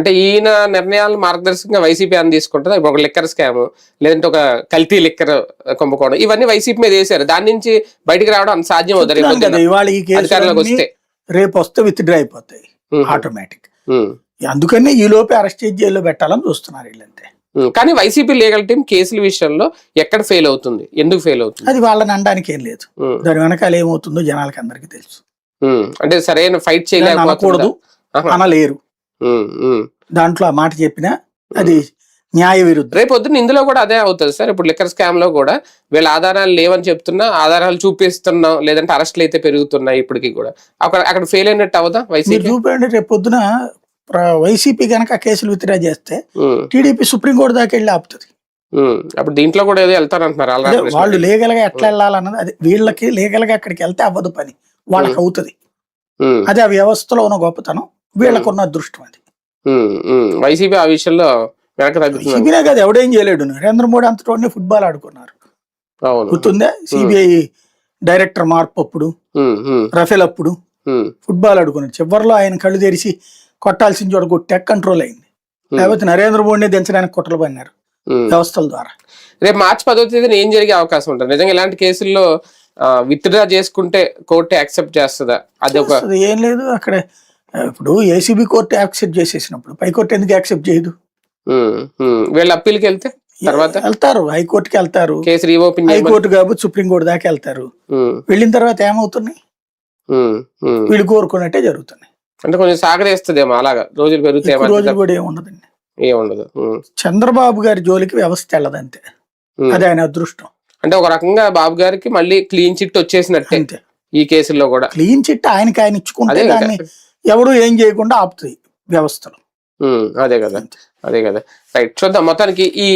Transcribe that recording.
అంటే ఈయన నిర్ణయాలు మార్గదర్శకంగా వైసీపీ అని తీసుకుంటుంది. ఇప్పుడు ఒక లిక్కర్ స్కామ్, లేదంటే ఒక కల్తీ లిక్కర్ కుంభకోణం, ఇవన్నీ వైసీపీ మీద వేసారు. దాని నుంచి బయటికి రావడం అంత సాధ్యం అవుతుంది ఇవాళ ఈ అధికారంలోకి వస్తే. రేపు వస్తే విత్డ్రా అయిపోతాయి ఆటోమేటిక్. అందుకని ఈ లోపే అరెస్ట్ చేసి జైల్లో పెట్టాలని చూస్తున్నారు వీళ్ళంతే. కానీ వైసీపీ లీగల్ టీం కేసుల విషయంలో ఎక్కడ ఫెయిల్ అవుతుంది, ఎందుకు ఫెయిల్ అవుతుంది? అది వాళ్ళని అనడానికి ఏం లేదు. దాని వెనకాల ఏమవుతుందో జనాలకి అందరికి తెలుసు. అంటే సరైన ఫైట్ చేయలేకపోకూడదు అనలేరు. దాంట్లో ఆ మాట చెప్పినా అది న్యాయ విరుద్ధం. రేపు పొద్దున్న ఇందులో కూడా అదే అవుతుంది సార్. ఇప్పుడు లిక్కర్ స్కామ్ లో కూడా వీళ్ళ ఆధారాలు లేవని చెప్తున్నా, ఆధారాలు చూపిస్తున్నాం, లేదంటే అరెస్టులు అయితే పెరుగుతున్నాయి ఇప్పటికీ కూడా. అక్కడ ఫెయిల్ అయినట్టు అవదా వైసీపీ? చూపండి, రేపు పొద్దున వైసీపీ కనుక కేసులు విత్డ్రా చేస్తే టీడీపీ సుప్రీంకోర్టు దాకా వెళ్ళి ఆపుతుంది. అప్పుడు దీంట్లో కూడా ఏదో వెళ్తారంటున్నారు వాళ్ళు. లీగల్ గా ఎట్లా వెళ్ళాలన్నది అది వీళ్ళకి లీగల్ గా అక్కడికి వెళ్తే అవ్వదు పని, వాళ్ళకి అవుతుంది. అది ఆ వ్యవస్థలో ఉన్న గొప్పతనం, వీళ్ళకున్న అదృష్టం అది. వైసీపీ ఆ విషయంలో వైసీపీనే కాదు, ఎవడేం చేయలేడు. నరేంద్ర మోడీ అంతటోనే ఫుట్బాల్ ఆడుకున్నారు, గుర్తుందా? సిబిఐ డైరెక్టర్ మార్పు అప్పుడు, రఫేల్ అప్పుడు ఫుట్బాల్ ఆడుకున్నారు. చివరిలో ఆయన కళ్ళు తెరిచి కొట్టాల్సిన చోట కొట్టాక కంట్రోల్ అయింది. లేకపోతే నరేంద్ర మోడీని దించడానికి కుట్రలు పడినారు వ్యవస్థల ద్వారా. రేపు మార్చి 10వ తేదీన ఏం జరిగే అవకాశం ఉంటుంది నిజంగా? ఇలాంటి కేసుల్లో విత్డ్రా చేసుకుంటే కోర్టు యాక్సెప్ట్ చేస్తుందా? ఏం లేదు అక్కడ. ఇప్పుడు ఏసీబీ కోర్టు యాక్సెప్ట్ చేసేసినప్పుడు పై కోర్టు ఎందుకు యాక్సెప్ట్ చేయదు? వీళ్ళు అప్పీల్కి వెళ్తే తర్వాత వెళ్తారు, హైకోర్టుకి వెళ్తారు. కేసు రీఓపెన్ హైకోర్టు కాబట్టి సుప్రీంకోర్టు దాకా వెళ్తారు. వెళ్ళిన తర్వాత ఏమవుతున్నాయి? వీళ్ళు కోరుకున్నట్టే జరుగుతున్నాయి. అంటే కొంచెం సాగరేస్తుందేమో, అలాగా రోజులు పెరుగుతాయి. రోజులు కూడా ఏముండదండి, ఏముండదు. చంద్రబాబు గారి జోలికి వ్యవస్థ వెళ్ళదంతే, అది ఆయన అదృష్టం. అంటే ఒక రకంగా బాబు గారికి మళ్ళీ క్లీన్ చిట్ వచ్చేసినట్టే ఈ కేసుల్లో కూడా. క్లీన్ చిట్ ఆయనకి ఆయన ఇచ్చుకుంటే దాన్ని ఎవడు ఏం చేయకుండా ఆపుతాయి వ్యవస్థలు. అదే కదా, అదే కదా. రైట్, చూద్దాం. మొత్తానికి ఈ